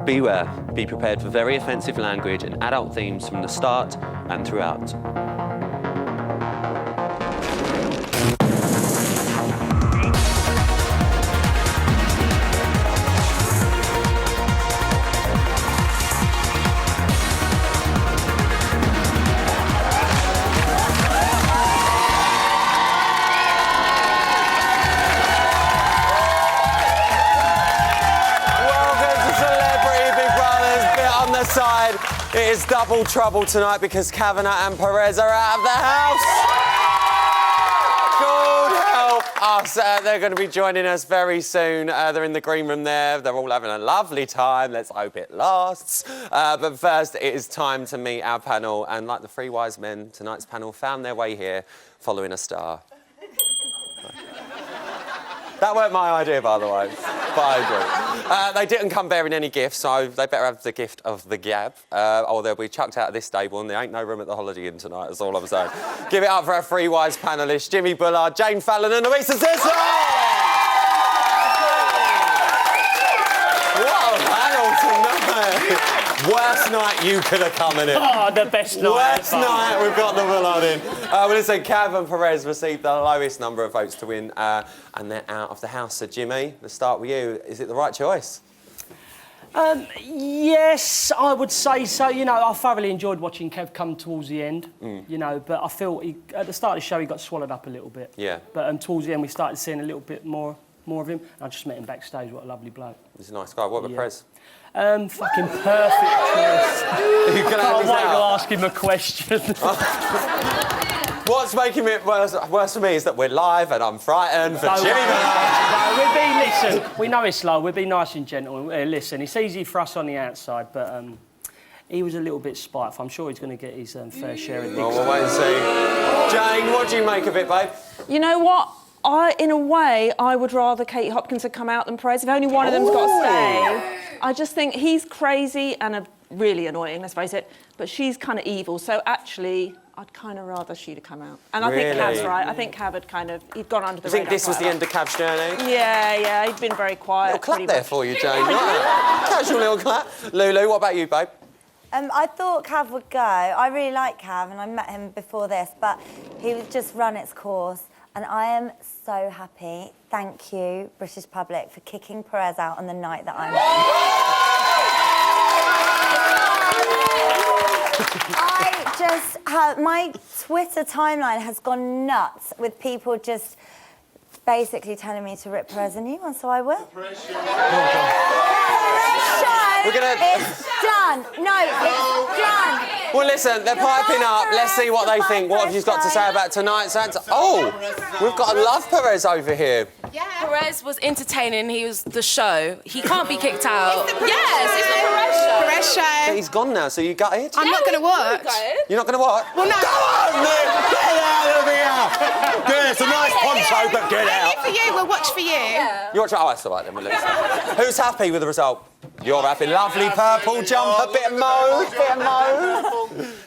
beware. Be prepared for very offensive language and adult themes from the start and throughout. It is double trouble tonight because Kavanagh and Perez are out of the house. God help us. They're going to be joining us very soon. They're in the green room there. They're all having a lovely time. Let's hope it lasts. But first, it is time to meet our panel. And like the three wise men, tonight's panel found their way here following a star. That weren't my idea, by the way, but I agree. They didn't come bearing any gifts, so they better have the gift of the gab, or they'll be chucked out of this stable and there ain't no room at the Holiday Inn tonight, that's all I'm saying. Give it up for our three wise panellists, Jimmy Bullard, Jane Fallon and Louisa Zissou! What a panel tonight! Worst night you could have come in it. Oh, the best night. Worst night we've got the Bullard in. We're going to say Cav and Perez received the lowest number of votes to win, and they're out of the house. So, Jimmy, let's start with you. Is it the right choice? Yes, I would say so. You know, I thoroughly enjoyed watching Kev come towards the end, you know, but I feel at the start of the show he got swallowed up a little bit. Yeah. But towards the end we started seeing a little bit more of him. I just met him backstage. What a lovely bloke. He's a nice guy. What about Perez? Fucking perfect choice. You can Can't wait to out. ask him a question. What's making it worse for me is that we're live and I'm frightened for Jimmy. Listen, we know it's slow. We'll be nice and gentle. Listen, it's easy for us on the outside, but he was a little bit spiteful. I'm sure he's going to get his fair share of dicks. Well, we'll wait and see. Jane, what do you make of it, babe? You know what? In a way, I would rather Katie Hopkins had come out than Perez. If only one of them's got to stay. I just think he's crazy and really annoying, let's face it, but she's kind of evil. So actually, I'd kind of rather she'd have come out. And I think Cav's right. I think Cav had he'd gone under the radar. You think this was the end of Cav's journey? Yeah, he'd been very quiet. Little clap there for you, Jane. Casual little clap. Lulu, what about you, babe? I thought Cav would go. I really like Cav, and I met him before this, but he would just run its course. And I am so happy. Thank you, British public, for kicking Perez out on the night that I'm I just have... My Twitter timeline has gone nuts with people just basically telling me to rip Perez a new one, so I will. We're gonna... It's done. No, it's done. Well, listen, they're piping up. Let's see what they think. What have you got to say about tonight's answer? Oh, we've got a love Perez over here. Yeah. Perez was entertaining. He was the show. He can't be kicked out. It's the Perez show. Perez show. But he's gone now, so you gutted? I'm not going to watch. You're not going to watch? Well, no. Go on, Nick! Get out of here! Good, it's a nice poncho, but get out. Only for you. We'll watch for you. Yeah. You watch it? Oh, that's all right then. We'll lose. Who's happy with the result? You're happy. Lovely purple jumper, bit of mauve.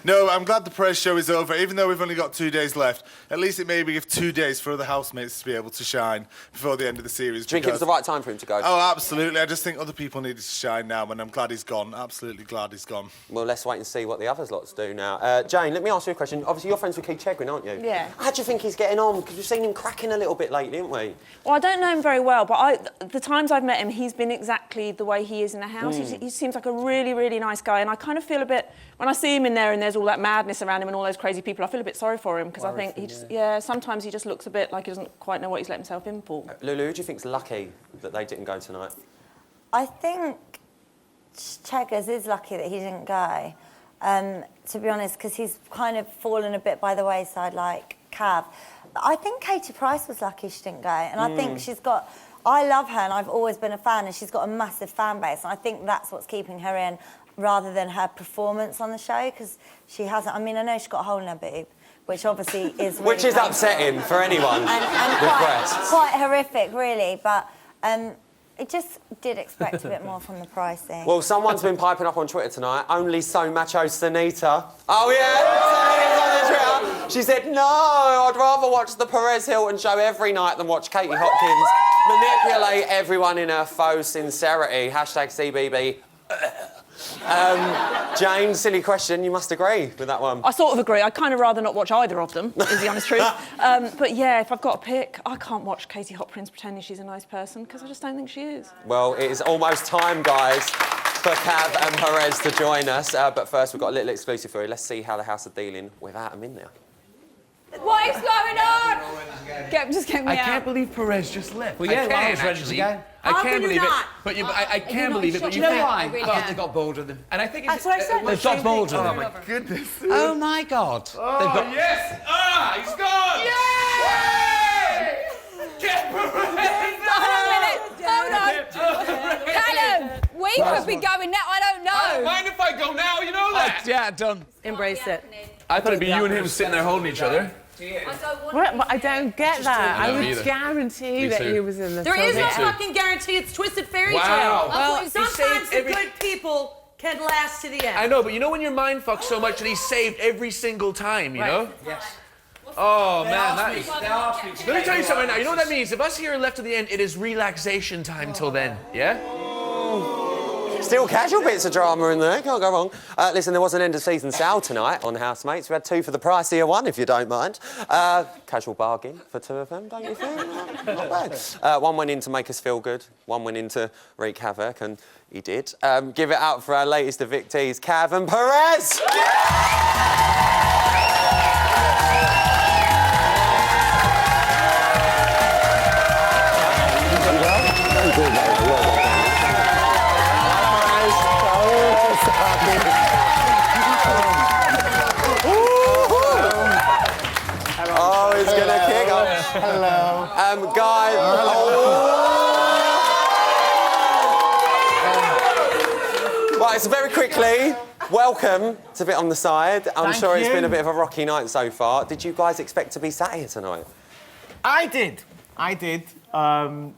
No, I'm glad the Perez show is over. Even though we've only got 2 days left, at least it maybe give 2 days for other housemates to be able to shine before the end of the series. Do you think it was the right time for him to go? Oh, absolutely. I just think other people needed to shine now, and I'm glad he's gone. Absolutely glad he's gone. Well, let's wait and see what the others lots do now. Jane, let me ask you a question. Obviously, you're friends with Keith Chegwin, aren't you? Yeah. How do you think he's getting on? Because we've seen him cracking a little bit lately, haven't we? Well, I don't know him very well, but the times I've met him, he's been exactly the way he is in the house. He seems like a really, really nice guy, and I kind of feel a bit... When I see him in there and there's all that madness around him and all those crazy people, I feel a bit sorry for him, because I think he just... Yeah, sometimes he just looks a bit like he doesn't quite know what he's let himself in for. Lulu, who do you think's lucky that they didn't go tonight? I think Cheggers is lucky that he didn't go, to be honest, because he's kind of fallen a bit by the wayside like Cav. I think Katie Price was lucky she didn't go, and I think she's got... I love her, and I've always been a fan, and she's got a massive fan base, and I think that's what's keeping her in, rather than her performance on the show, because she hasn't... I mean, I know she's got a hole in her boob, which obviously is really Which is painful. upsetting for anyone and with breasts. quite horrific, really, but I just did expect a bit more from the pricing. Well, someone's been piping up on Twitter tonight. Only so macho Sanita. Oh, yeah? Sanita's on the Twitter. She said, no, I'd rather watch the Perez Hilton show every night than watch Katie Hopkins manipulate everyone in her faux sincerity. #CBB. Jane, silly question. You must agree with that one. I sort of agree. I'd kind of rather not watch either of them, is the honest truth. But yeah, if I've got to pick, I can't watch Katie Hopkins pretending she's a nice person because I just don't think she is. Well, it is almost time, guys, for Cav and Perez to join us. But first, we've got a little exclusive for you. Let's see how the house are dealing without them in there. What is going on? Just get me out. I can't believe Perez just left. Well, yeah, I well, I can, was ready to actually. go. I How can't can you believe it. not? But I can't believe it. But you know can't. why? Well, Because they got bored of them. and I think it's. That's what I said. They've got bored of Oh them. my goodness. Oh my God. Oh yes! He's gone! Yay! Get Perez! Hold on. Callum, we could be going now. I don't know. Mind if I go now? You know that. Yeah, done. Embrace it. I thought it'd be you and him sitting there holding each other. I don't get that. I would either. guarantee Me that too. he was in the There is no film. fucking guarantee. It's twisted fairy Wow. tale. Well, Sometimes the every- good people can last to the end. I know, but you know when your mind fucks so much that he's saved every single time, you know? Yes. Oh man, that is. Let me tell you something now. You know what that means? If us here are left to the end, it is relaxation time till then. Yeah? Still casual bits of drama in there, can't go wrong. Listen, there was an end of season sale tonight on Housemates. We had 2 for the price of 1, if you don't mind. Casual bargain for 2 of them, don't you think? Not bad. One went in to make us feel good, one went in to wreak havoc, and he did. Give it up for our latest evictees, Cav and Perez! Oh, he's gonna kick off. Hello. Guy. Right, so very quickly, welcome to Bit on the Side. I'm sure it's been a bit of a rocky night so far. Did you guys expect to be sat here tonight? I did. And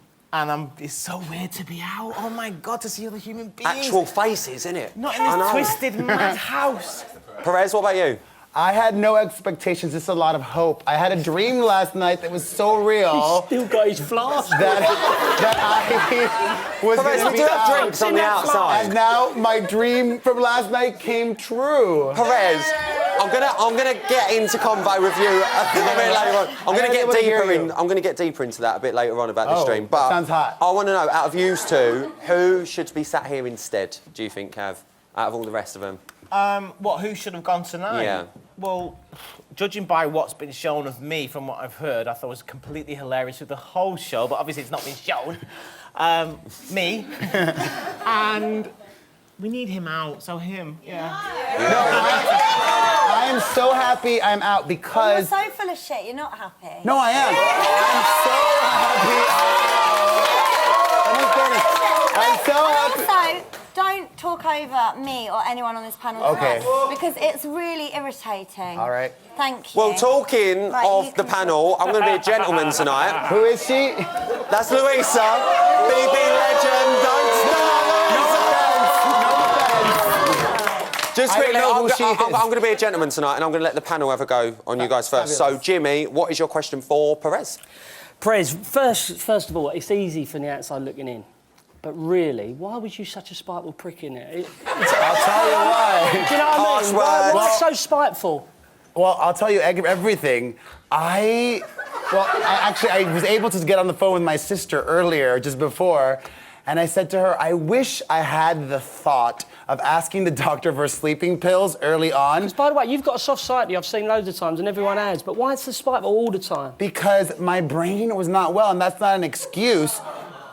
it's so weird to be out. Oh my God, to see other human beings. Actual faces, isn't it? Not in this twisted, mad house. Perez, what about you? I had no expectations, just a lot of hope. I had a dream last night that was so real. He's still got his flask. that I was Perez, going to we be do have out. drinks on the outside. And now my dream from last night came true. Perez, I'm gonna get into convo with you a bit later on. I'm gonna get deeper into that a bit later on about this dream. But sounds hot. I want to know, out of you two, who should be sat here instead? Do you think, Cav? Out of all the rest of them? Who should have gone tonight? Yeah. Well, judging by what's been shown of me from what I've heard, I thought it was completely hilarious with the whole show, but obviously it's not been shown. Me. And we need him out, so him. Yeah. I am so happy I'm out because... You're so full of shit, you're not happy. No, I am. I'm so happy. I'm so happy. Also, don't talk over me or anyone on this panel Okay. tonight, because it's really irritating. All right. Thank you. Well, talking Right, of you the can- panel, I'm going to be a gentleman tonight. Who is she? That's Louisa, BB legend. Don't stop. Just I don't quickly, know who she is. I'm going to be a gentleman tonight, and I'm going to let the panel have a go on you guys first. Fabulous. So, Jimmy, what is your question for Perez? Perez, first of all, it's easy from the outside looking in. But really, why was you such a spiteful prick in it? I'll tell you why. Do you know what I Harsh mean? Why words. so spiteful? Well, I'll tell you everything. I was able to get on the phone with my sister earlier, just before, and I said to her, I wish I had the thought of asking the doctor for sleeping pills early on. By the way, you've got a soft side I've seen loads of times, and everyone has, but why it's so spiteful all the time? Because my brain was not well, and that's not an excuse.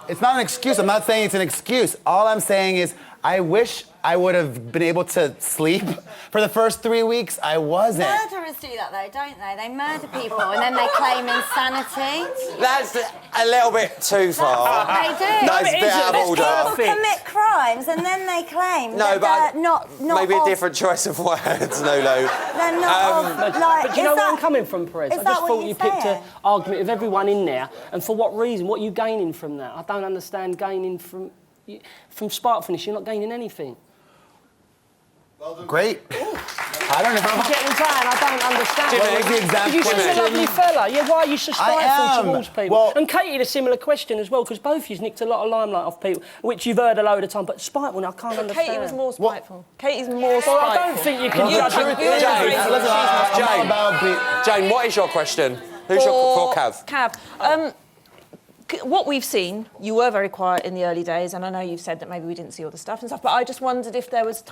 It's not an excuse. I'm not saying it's an excuse. All I'm saying is I wish I would have been able to sleep. For the first 3 weeks, I wasn't. Murderers do that though, don't they? They murder people and then they claim insanity. That's a little bit too far. They do. That's a bit out of order. People commit crimes and then they claim No, that but they're not maybe of, a different choice of words, Lulu. They're not of, like, But do you know is where I'm that- coming from, Perez? is I that just what thought you're you picked saying? an argument with everyone in there, and for what reason? What are you gaining from that? I don't understand gaining from spitefulness. You're not gaining anything. Great. I don't know. You get what I'm saying? I don't understand. What was the exact You're such a question? lovely fella. Yeah, why are you so spiteful towards people? Well- and Katie had a similar question as well, because both of you nicked a lot of limelight off people, which you've heard a load of time, but spiteful, I can't understand. Katie was more spiteful. Katie's more spiteful. Well, I don't think you can judge it. Jane, what is your question? Who's your for Cav? Cav. What we've seen, you were very quiet in the early days, and I know you've said that maybe we didn't see all the stuff and stuff, but I just wondered if there was a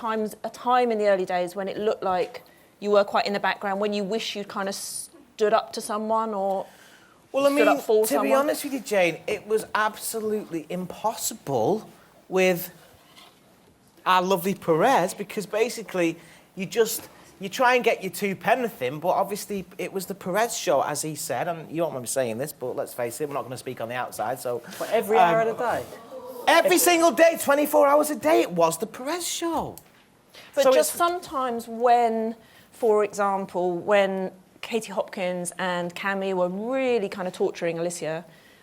time in the early days when it looked like you were quite in the background, when you wish you'd kind of stood up to someone or Well, I stood up for mean, to someone. be honest with you, Jane, it was absolutely impossible with our lovely Perez, because basically you try and get your two penneth in, but obviously it was the Perez show, as he said, and you won't mind me saying this, but let's face it, we're not going to speak on the outside, so... But every hour of the day? Every single day, 24 hours a day, it was the Perez show. But So just it's- sometimes when, for example, when Katie Hopkins and Cammy were really kind of torturing Alicia,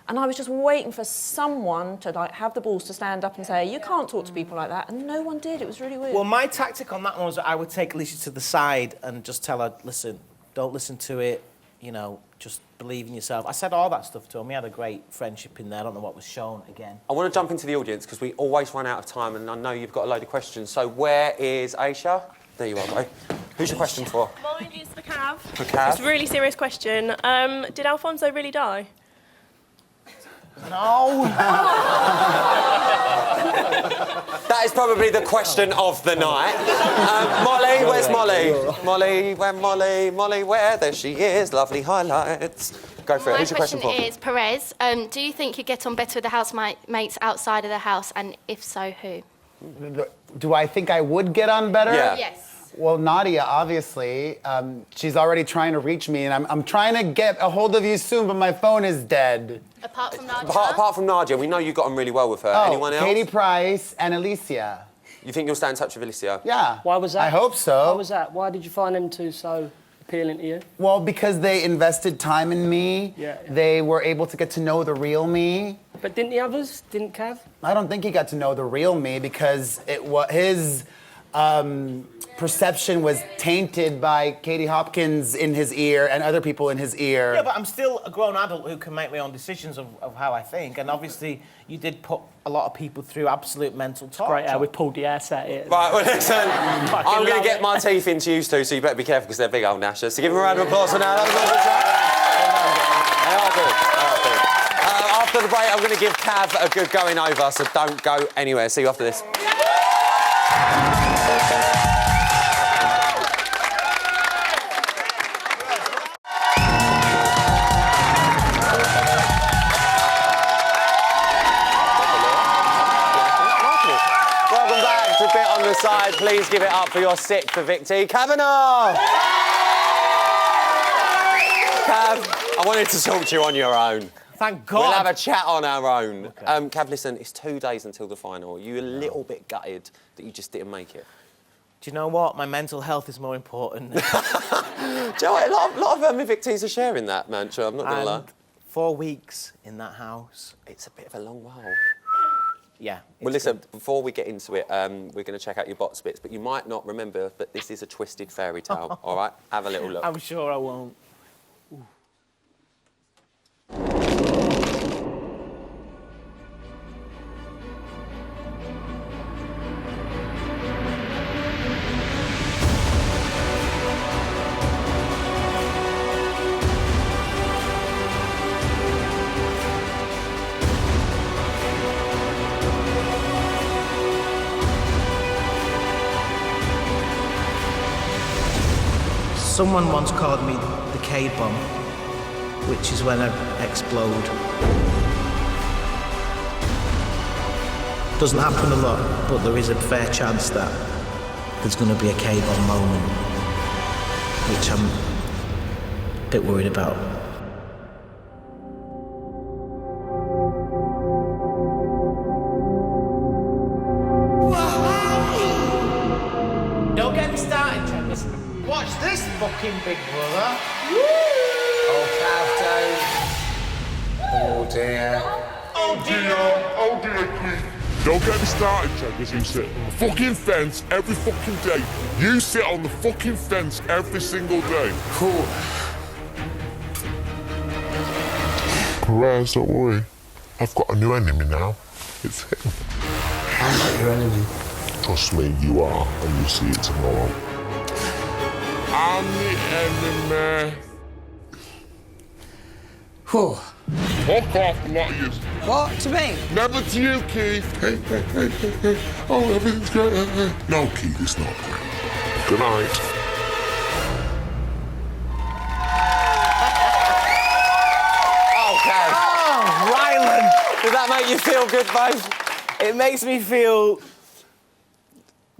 and I was just waiting for someone to like have the balls to stand up and say, you can't talk to people like that, and no one did. It was really weird. Well, my tactic on that one was that I would take Alicia to the side and just tell her, listen, don't listen to it, you know, just believe in yourself. I said all that stuff to him. We had a great friendship in there. I don't know what was shown again. I want to jump into the audience because we always run out of time, and I know you've got a load of questions. So where is Aisha? There you are, bro. Who's your question for? Mine is for Cav. For Cav? It's a really serious question. Did Alfonso really die? No. That is probably the question of the night. Molly, where's Molly? Molly, where? There she is. Lovely highlights. Go for it. My Who's your question for? is, Perez, do you think you get on better with the housemates outside of the house, and if so, who? Do I think I would get on better? Yeah. Yes. Well, Nadia, obviously, she's already trying to reach me, and I'm trying to get a hold of you soon, but my phone is dead. Apart from Nadia? Apart from Nadia, we know you got on really well with her. Oh, Anyone else? Katie Price and Alicia. You think you'll stay in touch with Alicia? Yeah. Why was that? I hope so. Why was that? Why did you find them two so appealing to you? Well, because they invested time in me. Yeah. They were able to get to know the real me. But didn't the others? Didn't Cav? I don't think he got to know the real me because it was his perception was tainted by Katie Hopkins in his ear and other people in his ear. Yeah, but I'm still a grown adult who can make my own decisions of how I think, and obviously you did put a lot of people through absolute mental torture. Great how we pulled the ass at it. Right, well, listen, Fucking I'm going love to get it. my teeth into you two, so you better be careful because they're big old gnashers. So give them a round of applause for now. They are good. After the break, I'm going to give Cav a good going over, so don't go anywhere. See you after this. Welcome back to Bit on the Side. Please give it up for your sixth Victi Kavanagh. Cav, I wanted to talk to you on your own. Thank God. We'll have a chat on our own. Okay. Cav, listen, it's 2 days until the final. Are you a little bit gutted that you just didn't make it? Do you know what? My mental health is more important. Do you know what? A lot of Victis are sharing that, Mancha, I'm not going to lie. And 4 weeks in that house. It's a bit of a long while. Yeah. Well, listen, before we get into it, we're going to check out your box bits, but you might not remember that this is a twisted fairy tale, all right? Have a little look. I'm sure I won't. Someone once called me the K-bomb, which is when I explode. Doesn't happen a lot, but there is a fair chance that there's going to be a K-bomb moment, which I'm a bit worried about. Don't get me started, Travis. Watch this fucking Big Brother. Oh, Cav, Oh dear. Oh dear, please. Don't get me started, Checkers. You sit on the fucking fence every fucking day. You sit on the fucking fence every single day. Perez, don't worry. I've got a new enemy now. It's him. I'm not your enemy. Trust me, you are, and you'll see it tomorrow. I'm the enemy. Whew. Fuck off, not you. What? To me? Never to you, Keith. Hey. Oh, everything's great. No, Keith, it's not great. Good night. Okay. Oh, Ryland. Does that make you feel good, babe? It makes me feel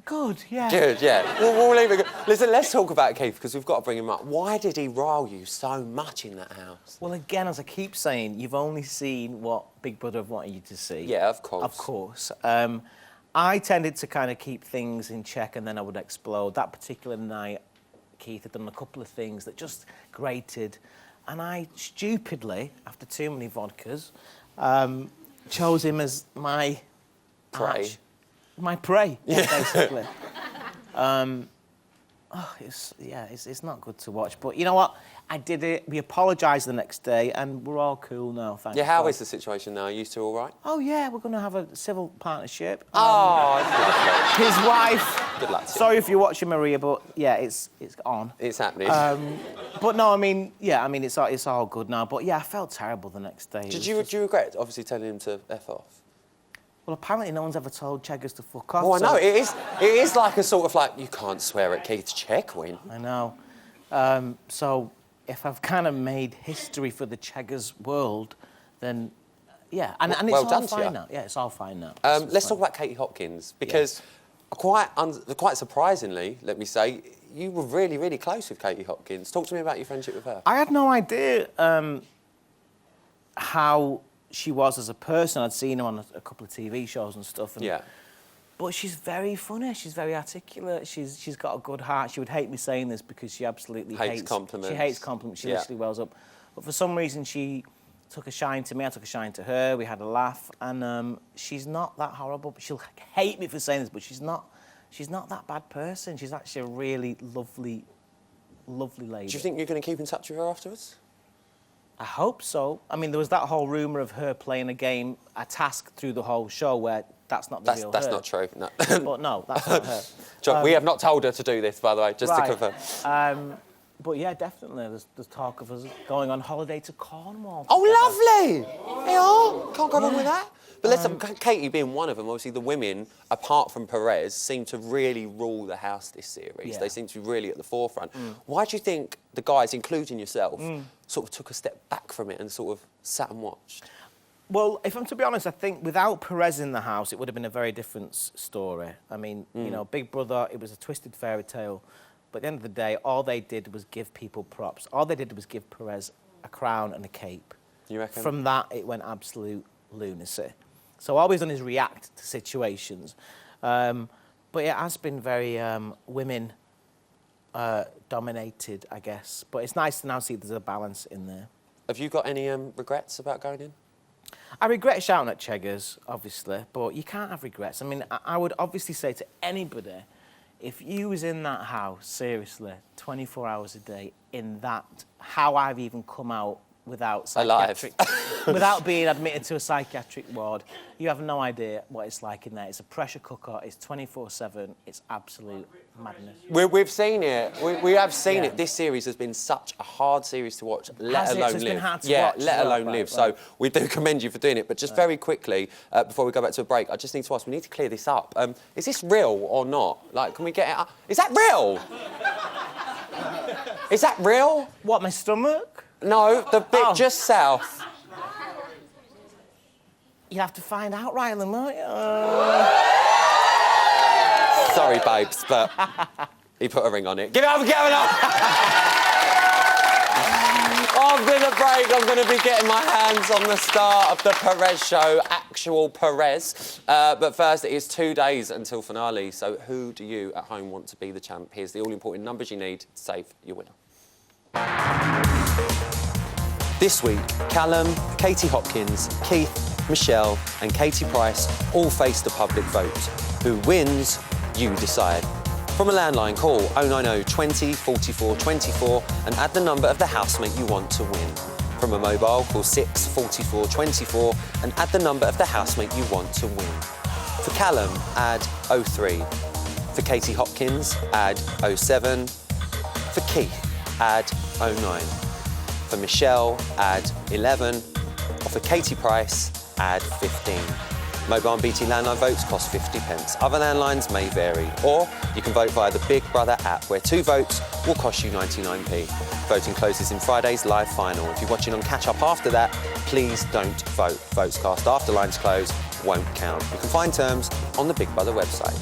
good, yeah. Good, yeah. We'll leave it good. Listen, let's talk about Keith, because we've got to bring him up. Why did he rile you so much in that house? Well, again, as I keep saying, you've only seen what Big Brother have wanted you to see. Yeah, of course. Of course. I tended to kind of keep things in check and then I would explode. That particular night, Keith had done a couple of things that just grated. And I stupidly, after too many vodkas, chose him as my... Prey. My prey, Yeah. basically. It's not good to watch. But you know what? I did it. We apologised the next day, and we're all cool now. Thank Yeah, how God. is the situation now? Are you two all right? Oh yeah, we're going to have a civil partnership. Oh, that's lovely. His wife. Good luck to you. Sorry if you're watching, Maria, but yeah, it's on. It's happening. But no, I mean, it's all good now. But yeah, I felt terrible the next day. Do you regret, obviously, telling him to F off? Well, apparently no one's ever told Cheggers to fuck off. Oh, I so- know. It is like a sort of like, you can't swear at Keith's check win. I know. So if I've kind of made history for the Cheggers world, then yeah, and it's well all done to fine you. now. Yeah, it's all fine now. Let's talk about Katie Hopkins, because quite surprisingly, let me say, you were really, really close with Katie Hopkins. Talk to me about your friendship with her. I had no idea how she was as a person. I'd seen her on a couple of TV shows and stuff. And, Yeah. But she's very funny. She's very articulate. She's got a good heart. She would hate me saying this because she absolutely Hates compliments. She hates compliments. She Yeah. literally wells up. But for some reason, she took a shine to me. I took a shine to her. We had a laugh, and she's not that horrible. But she'll hate me for saying this, but she's not that bad person. She's actually a really lovely, lovely lady. Do you think you're going to keep in touch with her afterwards? I hope so. I mean, there was that whole rumour of her playing a task through the whole show where that's not the real her. That's not true, no. But no, that's not her. John, we have not told her to do this, by the way, just right. to confirm. But yeah, definitely, there's talk of us going on holiday to Cornwall. Oh, lovely! Yeah, can't go wrong with that. But listen, Katie being one of them, obviously the women, apart from Perez, seem to really rule the house this series. Yeah. They seem to be really at the forefront. Why do you think the guys, including yourself, sort of took a step back from it and sort of sat and watched? Well, if I'm to be honest, I think without Perez in the house, it would have been a very different story. I mean, you know, Big Brother, it was a twisted fairy tale. But at the end of the day, all they did was give people props. All they did was give Perez a crown and a cape. You reckon? From that, it went absolute lunacy. So all we've done is react to situations. But it has been very women dominated, I guess. But it's nice to now see there's a balance in there. Have you got any regrets about going in? I regret shouting at Cheggers, obviously, but you can't have regrets. I mean, I would obviously say to anybody, if you was in that house, seriously, 24 hours a day, in that, how I've even come out without psychiatric... without being admitted to a psychiatric ward, you have no idea what it's like in there. It's a pressure cooker, it's 24/7, it's absolute madness. We've seen it. We have seen it. This series has been such a hard series to watch, let Has it? alone So it's live. been hard to yeah, watch let as well, alone right, live. right. So we do commend you for doing it. But just very quickly, before we go back to a break, I just need to ask, we need to clear this up. Is this real or not? Like, can we get it up? Is that real? Is that real? What, my stomach? No, the bit just south. You have to find out, Ryland, won't you? Sorry, babes, but he put a ring on it. Give it up for Kevin! After the break, I'm going to be getting my hands on the star of the Perez show, actual Perez. But first, it is 2 days until finale. So who do you at home want to be the champ? Here's the all-important numbers you need to save your winner. This week, Callum, Katie Hopkins, Keith Michelle, and Katie Price all face the public vote. Who wins, you decide. From a landline, call 090 20 44 24 and add the number of the housemate you want to win. From a mobile, call 6 44 24 and add the number of the housemate you want to win. For Callum, add 03. For Katie Hopkins, add 07. For Keith, add 09. For Michelle, add 11. Or for Katie Price, add 15. Mobile and BT landline votes cost 50 pence. Other landlines may vary. Or you can vote via the Big Brother app, where 2 votes will cost you 99p. Voting closes in Friday's live final. If you're watching on catch-up after that, please don't vote. Votes cast after lines close won't count. You can find terms on the Big Brother website.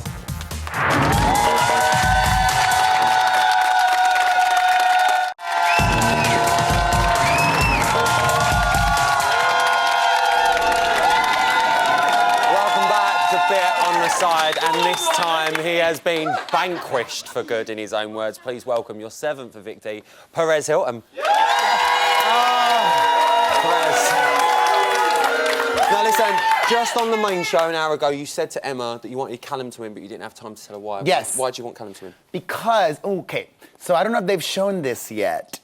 Side, and this time he has been vanquished for good, in his own words. Please welcome your 7th evictee, Perez Hilton. Perez. Now listen, just on the main show an hour ago, you said to Emma that you wanted Callum to win, but you didn't have time to tell her why. Yes. Why do you want Callum to win? Because, okay, so I don't know if they've shown this yet,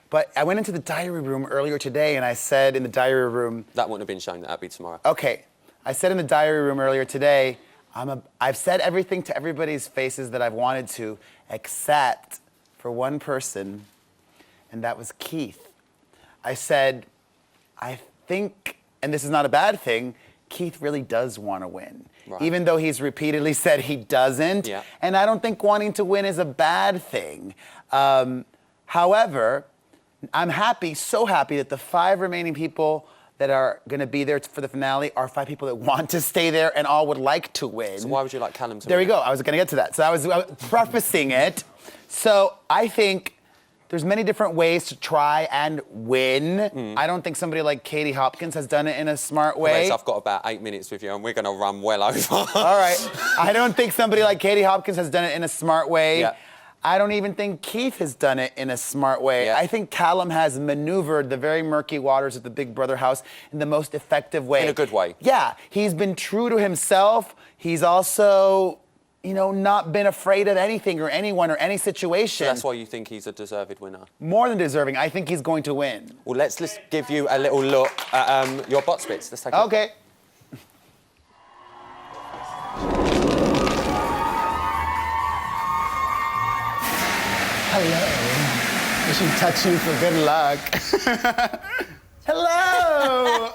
but I went into the diary room earlier today and I said in the diary room... That wouldn't have been shown, that'd be tomorrow. Okay. I said in the diary room earlier today, I've said everything to everybody's faces that I've wanted to, except for one person, and that was Keith. I said, I think, and this is not a bad thing, Keith really does want to win. Right. Even though he's repeatedly said he doesn't. Yeah. And I don't think wanting to win is a bad thing. However, I'm happy, so happy that the 5 remaining people that are going to be there for the finale are 5 people that want to stay there and all would like to win. So why would you like Callum to win? There we go. I was going to get to that. So I was prefacing it. So I think there's many different ways to try and win. I don't think somebody like Katie Hopkins has done it in a smart way. Yes, I've got about 8 minutes with you and we're going to run well over. All right. I don't think somebody like Katie Hopkins has done it in a smart way. Yeah. I don't even think Keith has done it in a smart way. Yeah. I think Callum has maneuvered the very murky waters of the Big Brother house in the most effective way. In a good way. Yeah. He's been true to himself. He's also, you know, not been afraid of anything or anyone or any situation. So that's why you think he's a deserved winner? More than deserving. I think he's going to win. Well, let's give you a little look at your bot splits. Let's take a look. Okay. Hello. I should touch you for good luck. Hello.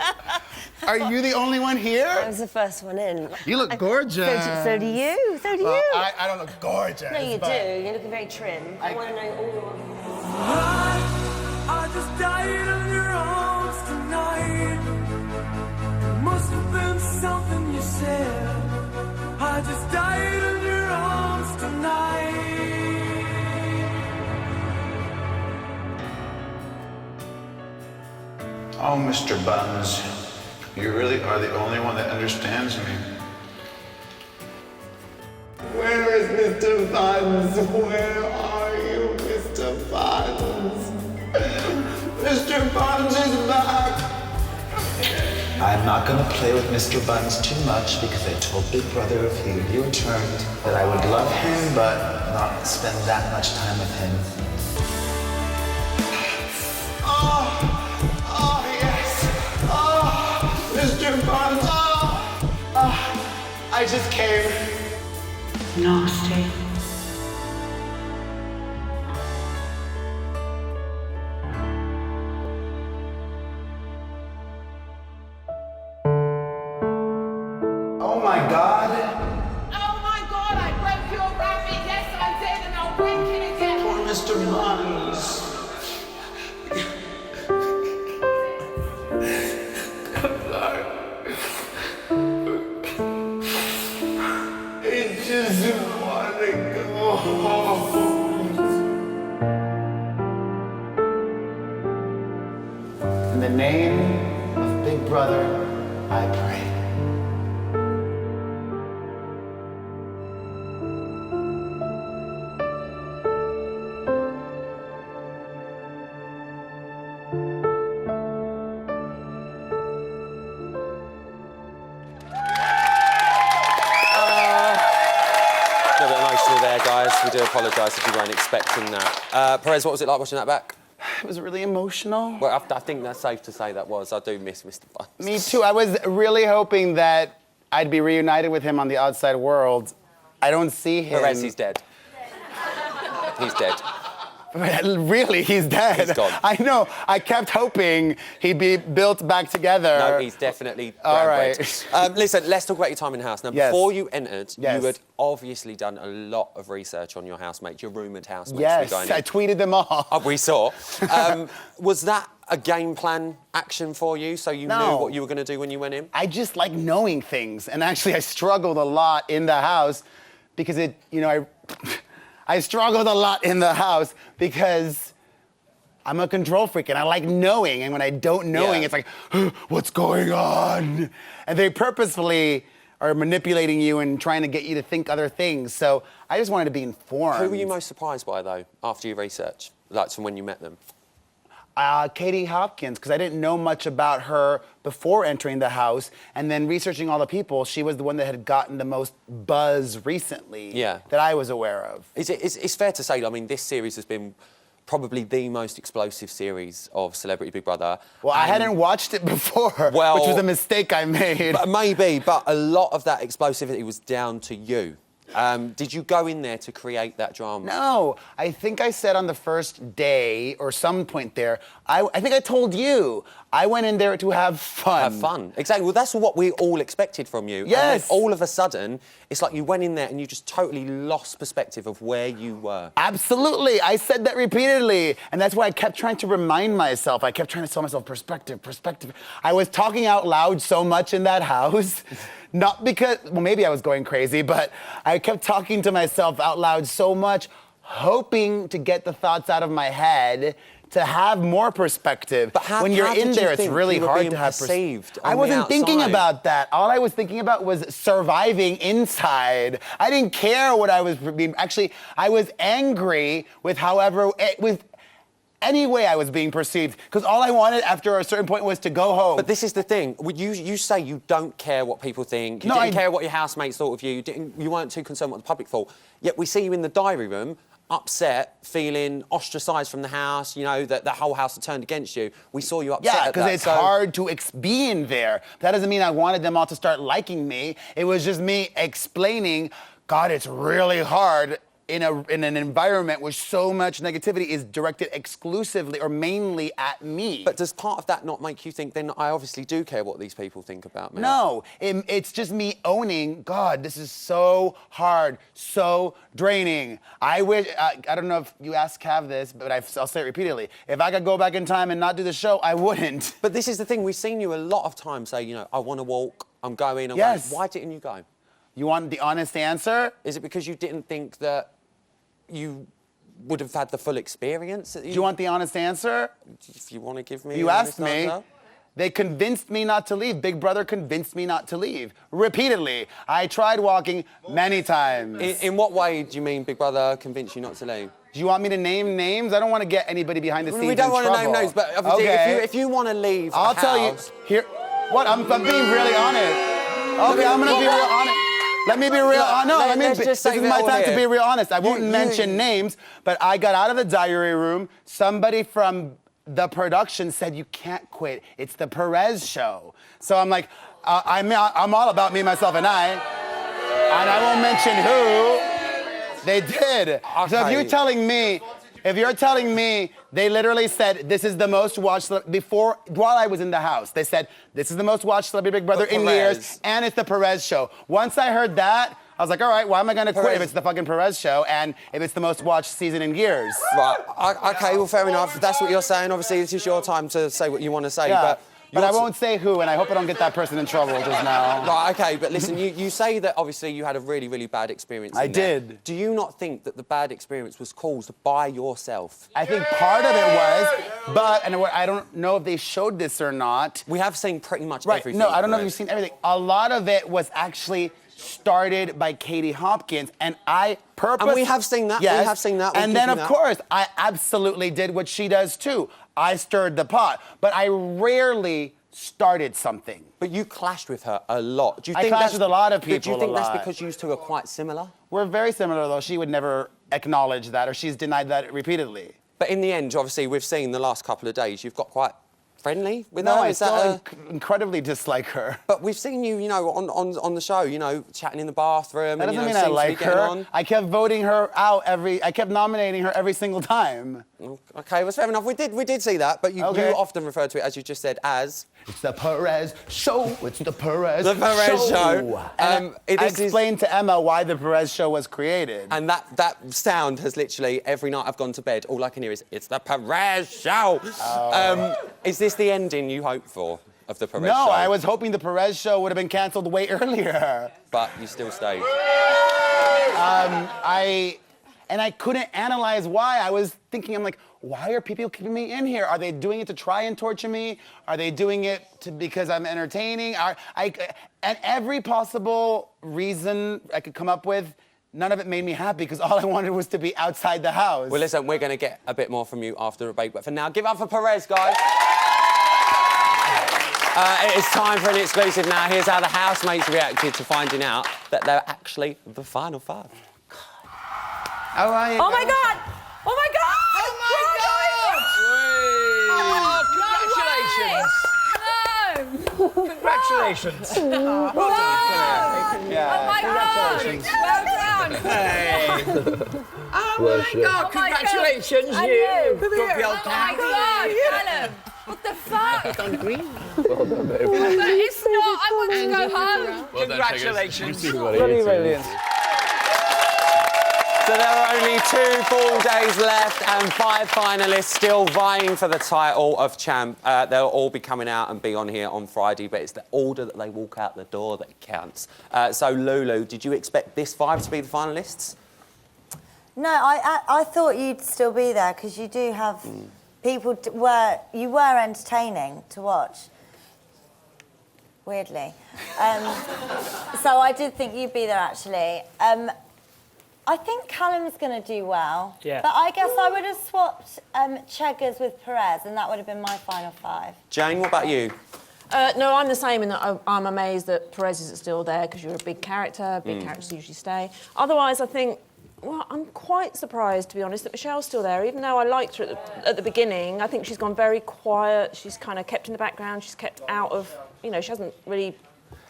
Are you the only one here? I was the first one in. You look gorgeous. So do you. So do Well, you. I don't look gorgeous. No, you but do. You're looking very trim. I want to know all your... I just died in your arms tonight. It must have been something you said. I just died in your arms tonight. Oh, Mr. Buns, you really are the only one that understands me. Where is Mr. Buns? Where are you, Mr. Buns? Mr. Buns is back. I'm not going to play with Mr. Buns too much because I told Big Brother if he returned that I would love him but not spend that much time with him. Mr. Buns, I just came. Nasty. Oh my God. Oh my God, I broke your rabbit. Yes, I did, and I'll break it again. Poor Mr. Buns. I just want to go home. In the name of Big Brother, I pray. there, guys. We do apologise if you weren't expecting that. Perez, what was it like watching that back? It was really emotional. Well, I think that's safe to say that was. I do miss Mr. Buns. Me too. I was really hoping that I'd be reunited with him on the outside world. I don't see him. Perez, he's dead. He's dead. Really, he's dead. He's gone. I know. I kept hoping he'd be built back together. No, he's definitely all brown right. bread. Listen, let's talk about your time in the house. Now, Yes. before you entered, Yes. you had obviously done a lot of research on your housemates, your rumoured housemates. Yes, going I in. tweeted them all. Oh, we saw. Was that a game plan action for you, so you knew what you were going to do when you went in? I just like knowing things, and actually I struggled a lot in the house because I struggled a lot in the house because I'm a control freak and I like knowing, and when I don't knowing, it's like, what's going on? And they purposefully are manipulating you and trying to get you to think other things. So I just wanted to be informed. Who were you most surprised by, though, after your research, like from when you met them? Katie Hopkins, because I didn't know much about her before entering the house, and then researching all the people, she was the one that had gotten the most buzz recently that I was aware of. It's fair to say, I mean, this series has been probably the most explosive series of Celebrity Big Brother. Well, I hadn't watched it before, which was a mistake I made. Maybe, but a lot of that explosivity was down to you. Did you go in there to create that drama? No, I think I said on the first day or some point there, I think I told you, I went in there to have fun. Have fun, exactly. Well, that's what we all expected from you. Yes. And then all of a sudden, it's like you went in there and you just totally lost perspective of where you were. Absolutely, I said that repeatedly, and that's why I kept trying to remind myself. I kept trying to tell myself, perspective. I was talking out loud so much in that house. Not because, well, maybe I was going crazy, but I kept talking to myself out loud so much, hoping to get the thoughts out of my head to have more perspective. But how, when you're how in did you there, it's think really you were hard being to have perceived. I wasn't thinking about that. All I was thinking about was surviving inside. I didn't care what I was being. Actually, I was angry with any way I was being perceived, because all I wanted after a certain point was to go home. But this is the thing. You say you don't care what people think. You didn't care what your housemates thought of you. You weren't too concerned what the public thought. Yet we see you in the diary room, upset, feeling ostracised from the house, you know, that the whole house had turned against you. We saw you upset. Yeah, because it's hard to be in there. That doesn't mean I wanted them all to start liking me. It was just me explaining, God, it's really hard in an environment where so much negativity is directed exclusively or mainly at me. But does part of that not make you think, then I obviously do care what these people think about me? No, it's just me owning, God, this is so hard, so draining. I wish, I don't know if you asked Cav this, but I'll say it repeatedly. If I could go back in time and not do the show, I wouldn't. But this is the thing, we've seen you a lot of times say, you know, I want to walk, I'm going, I'm going. Why didn't you go? You want the honest answer? Is it because you didn't think that you would have had the full experience? Do you want the honest answer? If you want to give me You an asked honest me. answer. They convinced me not to leave. Big Brother convinced me not to leave. Repeatedly. I tried walking many times. In what way do you mean Big Brother convinced you not to leave? Do you want me to name names? I don't want to get anybody behind the scenes We don't want in to name trouble. names, but obviously Okay. if you want to leave I'll tell you. Here. What? I'm being really honest. Okay, I'm going to be real honest. Let me be real honest. This is my time to be real honest. I won't mention names, but I got out of the diary room. Somebody from the production said, you can't quit. It's the Perez show. So I'm like, I'm all about me, myself, and I. And I won't mention who. They did. Okay. So if you're telling me they literally said, this is the most watched, while I was in the house, they said, this is the most watched Celebrity Big Brother in years, and it's the Perez show. Once I heard that, I was like, all right, why am I going to quit if it's the fucking Perez show and if it's the most watched season in years? Right, okay, well, fair enough. If that's what you're saying, obviously, this is your time to say what you want to say, Yeah. But I won't say who, and I hope I don't get that person in trouble just now. Right, okay, but listen, you say that obviously you had a really, really bad experience. I did. Do you not think that the bad experience was caused by yourself? I think part of it was, and I don't know if they showed this or not. We have seen pretty much right, everything. No, I don't know if you've seen everything. A lot of it was actually started by Katie Hopkins, and I purposely... And we have seen that, yes, we have seen that. And then, of course, I absolutely did what she does, too. I stirred the pot, but I rarely started something. But you clashed with her a lot. Do you I think clashed with a lot of Do you people think a that's lot. because you two are quite similar? We're very similar, though. She would never acknowledge that, or she's denied that repeatedly. But in the end, obviously, we've seen the last couple of days, you've got quite friendly with No, her. I Is that still incredibly dislike her. But we've seen you, on the show, chatting in the bathroom. That and, doesn't mean seems I to be like getting her. on. I kept voting her out I kept nominating her every single time. Okay, well, fair enough. We did see that, but you often refer to it, as you just said, as... It's the Perez show. It's the Perez show. The Perez show. And I explained to Emma why the Perez show was created. And that sound has literally, every night I've gone to bed, all I can hear is, it's the Perez show. Is this the ending you hope for of the Perez show? No, I was hoping the Perez show would have been cancelled way earlier. But you still stayed. I couldn't analyze why. I was thinking, I'm like, why are people keeping me in here? Are they doing it to try and torture me? Are they doing it because I'm entertaining? And every possible reason I could come up with, none of it made me happy because all I wanted was to be outside the house. Well, listen, we're going to get a bit more from you after the break, but for now, give up for Perez, guys. It is time for an exclusive now. Here's how the housemates reacted to finding out that they're actually the final five. How are you? Oh my God! Oh my God! Oh, congratulations! No! Well done. Oh my God! Well done! Hey. Oh my God! Congratulations, you! Got the old Oh my God! Callum! What the fuck? It's on green. Well done, babe. But it's not. I want to go home. Well congratulations. Bloody brilliant. So there are only 2 full days left and 5 finalists still vying for the title of champ. They'll all be coming out and be on here on Friday, but it's the order that they walk out the door that counts. So Lulu, did you expect this 5 to be the finalists? No, I thought you'd still be there because you do have people. You were entertaining to watch. Weirdly, so I did think you'd be there actually. I think Callum's going to do well. Yeah. But I guess I would have swapped Cheggers with Perez, and that would have been my final 5. Jane, what about you? No, I'm the same in that I'm amazed that Perez isn't still there because you're a big character. Big characters usually stay. Otherwise, I think, well, I'm quite surprised, to be honest, that Michelle's still there. Even though I liked her at the beginning, I think she's gone very quiet. She's kind of kept in the background. She's kept out of, she hasn't really...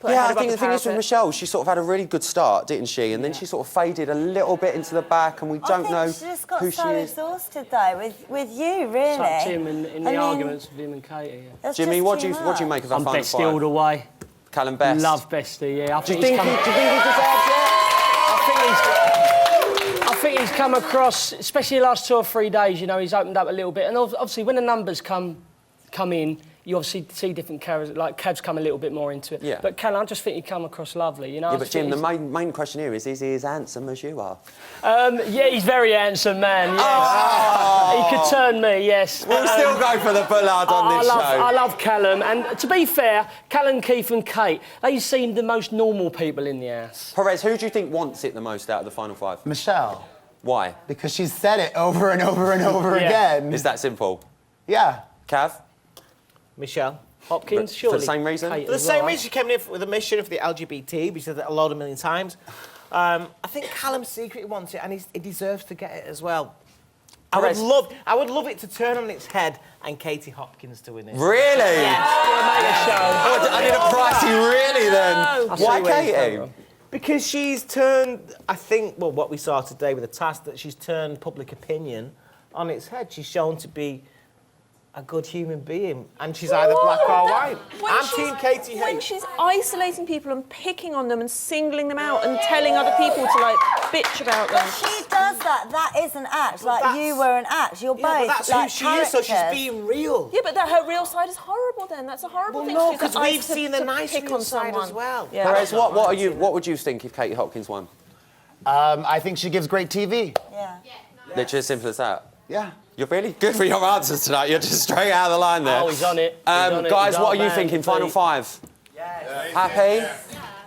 Yeah, I think the thing is with Michelle, she sort of had a really good start, didn't she? And then she sort of faded a little bit into the back, and we don't know she just got who so she is. exhausted though with you, really. Sucked him in the arguments with him and Katie. Yeah. Jimmy, what do you make of our I'm final Bestie 5? all the way. Callum Best. Love Bestie, yeah. Do you think he deserves it? I think he's come across, especially the last 2 or 3 days, he's opened up a little bit. And obviously, when the numbers come in, you obviously see different characters, like Cav's come a little bit more into it. Yeah. But Callum, I just think he come across lovely, Yeah, but Jim, the main question here is he as handsome as you are? Yeah, he's very handsome man, yes. Oh. He could turn me, yes. We'll still go for the bullard on this show. I love Callum, and to be fair, Callum, Keith and Kate, they seem the most normal people in the house. Perez, who do you think wants it the most out of the final 5? Michelle. Why? Because she's said it over and over and over again. Is that simple? Yeah. Cav? Michelle. Hopkins, For surely. the same reason? For the same reason she came in with a mission for the LGBT, which said that a million times. I think Callum secretly wants it, and he deserves to get it as well. I would love it to turn on its head and Katie Hopkins to win it. Really? Yes. I need a pricey really then. Why Katie? Because she's turned, I think, well, what we saw today with the task, that she's turned public opinion on its head. She's shown to be a good human being, and she's either black or white. I'm Team Katie When Hayes. she's isolating people and picking on them and singling them out and telling other people to, bitch about them. But she does that. That is an act. Well, like, you were an act. You're Yeah, both, but that's like, who she is, so she's characters. being real. Yeah, but her real side is horrible then. That's a horrible thing No, to do. because we've seen the nice pick real on side someone as well. Yeah. Perez, what would you think if Katie Hopkins won? I think she gives great TV. Yeah. Literally as simple as that. Yeah. You're really good for your answers tonight. You're just straight out of the line there. Oh, he's on it. He's on it. Guys, He's what our are you man, thinking? Final please. 5? Yes. Happy?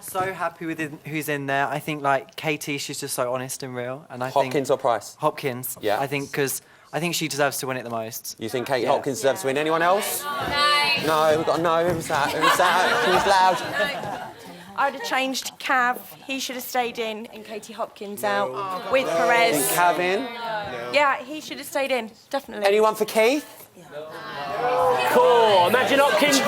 So happy with who's in there. I think Katie, she's just so honest and real, and I Hopkins think or Price? Hopkins. Yeah. I think because I think she deserves to win it the most. You think Katie Hopkins deserves to win? Anyone else? No, we've got a no. Who's that? Who's that? Who's loud? I'd have changed Cav. He should have stayed in and Katie Hopkins out with Perez. Think Cav in? Yeah, he should have stayed in, definitely. Anyone for Keith? Cool. Imagine Hopkins.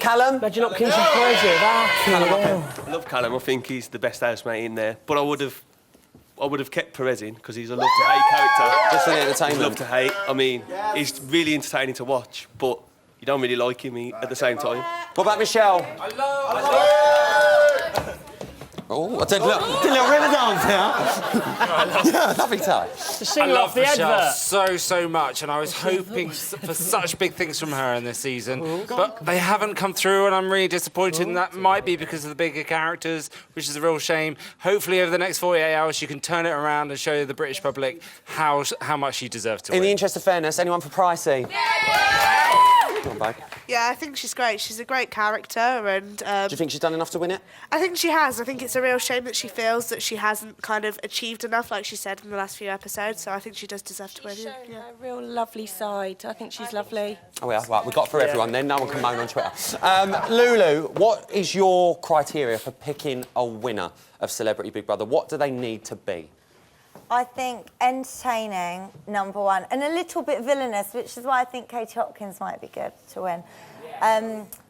Callum? Imagine Hopkins and Perez here. I love Callum. I think he's the best housemate in there. But I would have kept Perez in because he's a love-to-hate character. Just for the entertainment. He's love-to-hate. I mean, he's really entertaining to watch, but you don't really like him at the same time. What about Michelle? Oh, I did a little river dance here. Yeah, lovely time. I love Michelle so much, and I was hoping for such big things from her in this season, but they haven't come through, and I'm really disappointed, and that might be because of the bigger characters, which is a real shame. Hopefully, over the next 48 hours, you can turn it around and show the British public how much she deserves to win. In the interest of fairness, anyone for Pricey? Come on, babe. Yeah, I think she's great. She's a great character, and Do you think she's done enough to win it? I think she has. I think it's a real shame that she feels that she hasn't kind of achieved enough, like she said in the last few episodes. So I think she does deserve to win. She's shown her real lovely side. I think she's lovely. Oh, yeah, right, we've got through everyone then. No one can moan on Twitter. Lulu, what is your criteria for picking a winner of Celebrity Big Brother? What do they need to be? I think entertaining, number one, and a little bit villainous, which is why I think Katie Hopkins might be good to win.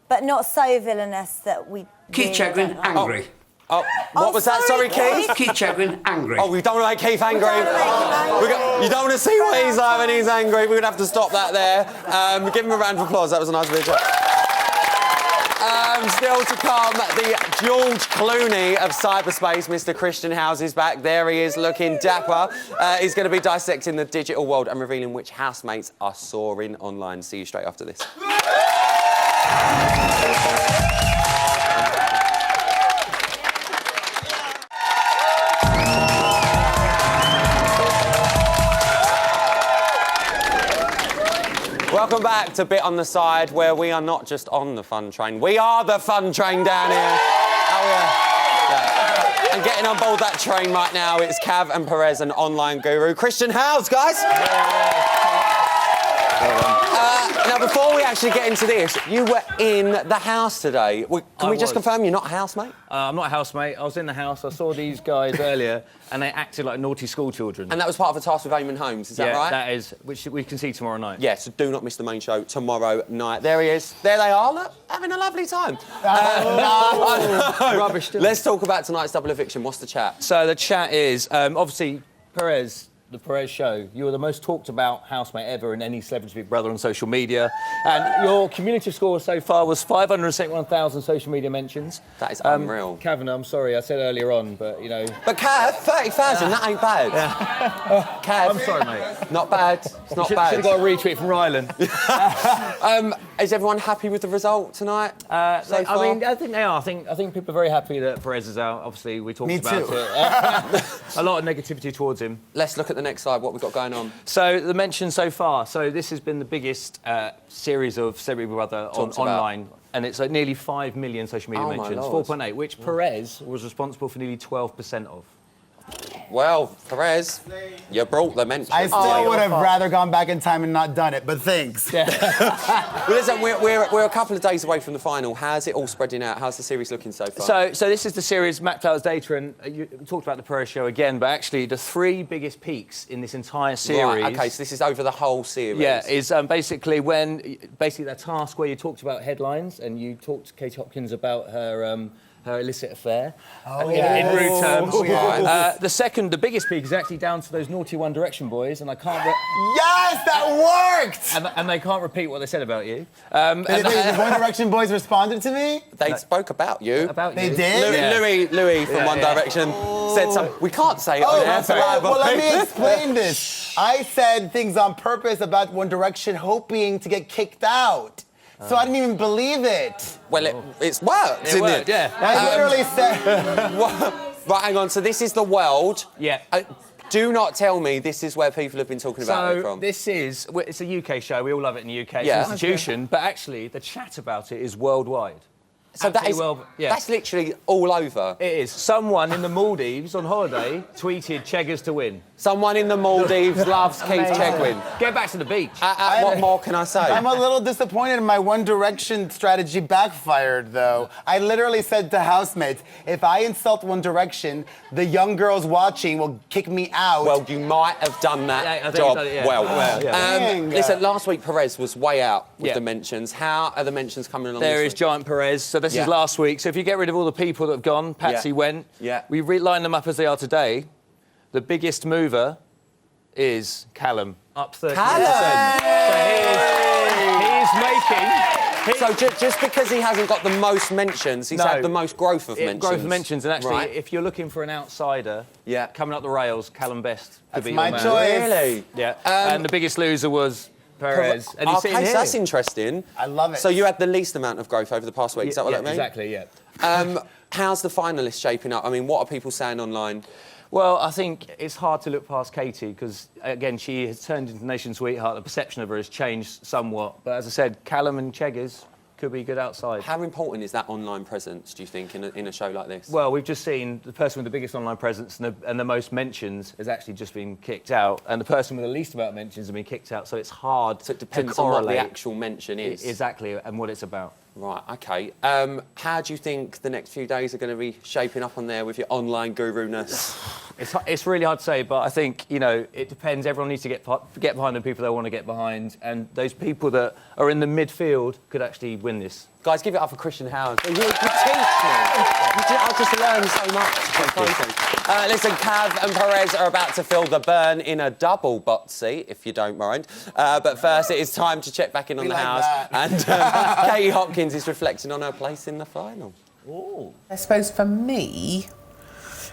But not so villainous that we... Keith Chegwin, angry. What was that? Sorry, Keith? Keith Chegwin, angry. Oh, we don't want to make Keith angry. You don't want to see what he's like when he's angry. We're going to have to stop that there. Give him a round of applause. That was a nice video. Still to come, the George Clooney of cyberspace, Mr. Christian Howes, is back. There he is, looking dapper. He's going to be dissecting the digital world and revealing which housemates are soaring online. See you straight after this. Welcome back to Bit on the Side, where we are not just on the fun train, we are the fun train down here. Oh, yeah. And getting on board that train right now, it's Cav and Perez and online guru Christian Howes, guys. Now, before we actually get into this, you were in the house today. Can we just confirm you're not a housemate? I'm not a housemate. I was in the house. I saw these guys earlier, and they acted like naughty school children. And that was part of a task with Eamon Holmes, is that right? Yeah, that is, which we can see tomorrow night. Yeah, so do not miss the main show tomorrow night. There he is. There they are, look, having a lovely time. Rubbish. Let's talk about tonight's double eviction. What's the chat? So the chat is, obviously, Perez, the Perez show, you were the most talked about housemate ever in any Celebrity Big Brother on social media. And your cumulative score so far was 571,000 social media mentions. That is unreal. Kavanagh, I'm sorry, I said earlier on, but, you know... But Cav, 30,000, that ain't bad. Yeah. Cav. I'm sorry, mate. Not bad. It's not bad. Should have got a retweet from Ryland. Is everyone happy with the result tonight? So far? I mean, I think they are. I think people are very happy that Perez is out. Obviously, we talked about it. A lot of negativity towards him. Let's look at the next slide, what we've got going on. So, the mentions so far. So, this has been the biggest series of Celebrity Big Brother online. And it's like nearly 5 million social media mentions, 4.8, which Perez was responsible for nearly 12% of. Well, Perez, you brought the mention. I still would have rather gone back in time and not done it, but thanks. Well, listen, we're a couple of days away from the final. How's it all spreading out? How's the series looking so far? So this is the series, Matt Flowers data, and you talked about the Perez show again, but actually the 3 biggest peaks in this entire series... Right, OK, so this is over the whole series. Yeah, is basically that task where you talked about headlines and you talked to Katie Hopkins about her illicit affair. In rude terms. The biggest peak is actually down to those naughty One Direction boys, and I can't... Yes, that worked! And they can't repeat what they said about you. The One Direction boys responded to me? They spoke about you. They did? Louis from One Direction said something. We can't say it on air. Well, let me explain this. I said things on purpose about One Direction hoping to get kicked out. So I didn't even believe it. Well, it's worked, didn't it? Yeah. I literally said... Right, hang on. So this is the world. Yeah. Do not tell me this is where people have been talking about it from. It's a UK show. We all love it in the UK. It's an institution. But actually, the chat about it is worldwide. So that is, yeah. that's literally all over. It is. Someone in the Maldives on holiday tweeted Cheggers to win. Someone in the Maldives loves Keith Chegwin. Get back to the beach. What more can I say? I'm a little disappointed my One Direction strategy backfired, though. I literally said to housemates, if I insult One Direction, the young girls watching will kick me out. Well, you might have done that job well. Listen, last week Perez was way out with the mentions. How are the mentions coming along There this is week? Giant Perez. So this is last week. So if you get rid of all the people that have gone, Patsy went. Yeah. We lined them up as they are today. The biggest mover is Callum. Up 30%. So just because he hasn't got the most mentions, he's had the most growth of mentions. Growth of mentions, and actually, Right. if you're looking for an outsider, coming up the rails, Callum Best could That's be my your man. choice. Really? Yeah. And the biggest loser was Perez. And he's sitting Okay, here. so that's interesting. I love it. So you had the least amount of growth over the past week, is that what that means? Exactly, yeah. How's the finalists shaping up? I mean, what are people saying online? Well, I think it's hard to look past Katie because, again, she has turned into Nation Sweetheart. The perception of her has changed somewhat. But as I said, Callum and Cheggers could be good outside. How important is that online presence, do you think, in a show like this? Well, we've just seen the person with the biggest online presence and the most mentions has actually just been kicked out, and the person with the least amount of mentions has been kicked out, so it's hard So it depends to on what correlate. the actual mention is. Exactly, and what it's about. Right, OK. How do you think the next few days are going to be shaping up on there with your online guru-ness? It's really hard to say, but I think, you know, it depends. Everyone needs to get behind the people they want to get behind, and those people that are in the midfield could actually win this. Guys, give it up for Christian Howard. You teach me. I just learned so much. Listen, Cav and Perez are about to fill the burn in a double bot seat, if you don't mind. But first, it is time to check back in on the house. And Katie Hopkins is reflecting on her place in the final. Ooh. I suppose for me,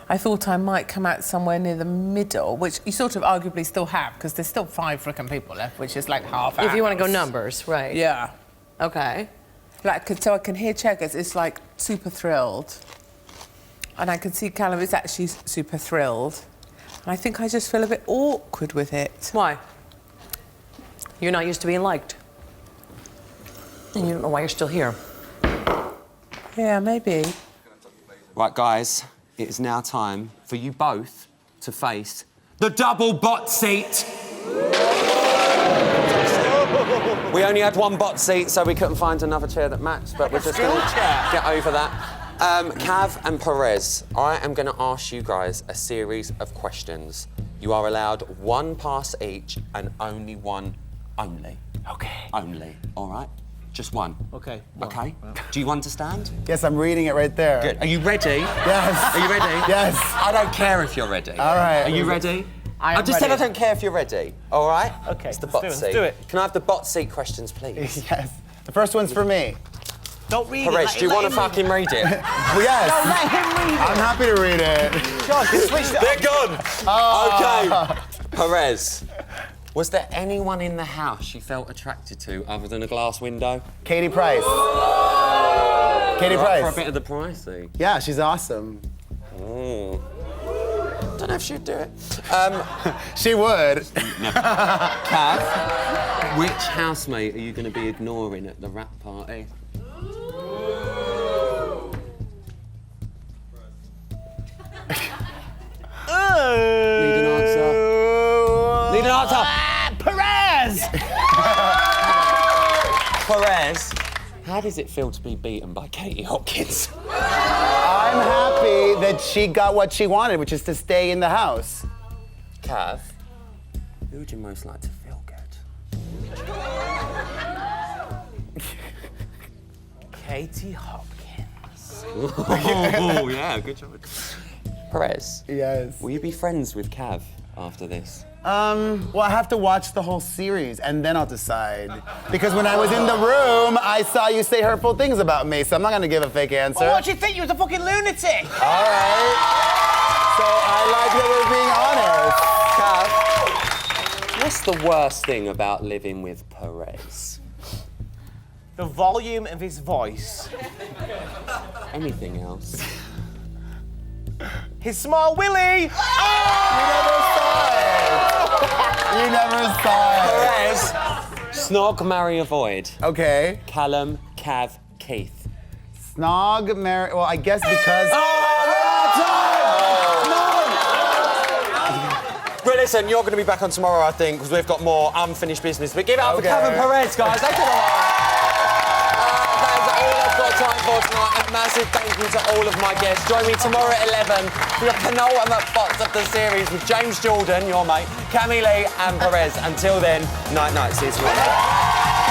I thought I might come out somewhere near the middle, which you sort of arguably still have, because there's still 5 frickin' people left, which is like half If you want to go ours. numbers, right? Yeah. Okay. Like, so I can hear Cheggers is like super thrilled. And I can see Callum is actually super thrilled. And I think I just feel a bit awkward with it. Why? You're not used to being liked. And you don't know why you're still here. Yeah, maybe. Right, guys, it is now time for you both to face the double bot seat. We only had one bot seat, so we couldn't find another chair that matched, but we're just going to get over that. Cav and Perez, I am going to ask you guys a series of questions. You are allowed one pass each and only one only. Okay. Only, all right? Just one. Okay. Okay? Do you understand? Yes, I'm reading it right there. Good. Are you ready? Yes. Are you ready? Yes. I don't care if you're ready. All right. Are you ready? I am just said I ready. don't care if you're ready. All right? Okay, It's the let's bot do it, seat. let's do it. Can I have the bot seat questions, please? Yes. The first one's for me. Don't read Perez, do you want to fucking read it? Well, yes. No, let him read it. I'm happy to read it. John, switch it They're up. gone. Okay. Perez, was there anyone in the house you felt attracted to other than a glass window? Katie Price. Katie For Price. a bit of the pricey. Yeah, she's awesome. Oh. Don't know if she'd do it. She would. No. Cav, which housemate are you going to be ignoring at the rap party? Need an answer. Need an answer. Perez! Perez, how does it feel to be beaten by Katie Hopkins? I'm happy that she got what she wanted, which is to stay in the house. Cav, who would you most like to feel good? Katie Hopkins. Oh, yeah, good job. Perez. Yes. Will you be friends with Cav after this? Well, I have to watch the whole series and then I'll decide. Because when I was in the room, I saw you say hurtful things about me, so I'm not gonna give a fake answer. Well, what do you think? You was a fucking lunatic. All right. So I like that we're being honest. Cav, what's the worst thing about living with Perez? The volume of his voice. Anything else? His small willy. You never saw it. Perez, snog, marry, avoid. Okay. Callum, Cav, Keith. Snog, marry. Well, I guess because. Well, listen, you're going to be back on tomorrow, I think, because we've got more unfinished business. But give it up for Kevin Perez, guys. That is all I've got time for tonight. A massive thank you to all of my guests. Join me tomorrow at 11 for the penultimate box of the series with James Jordan, your mate, Camille Lee and Perez. Until then, night-night. See you tomorrow.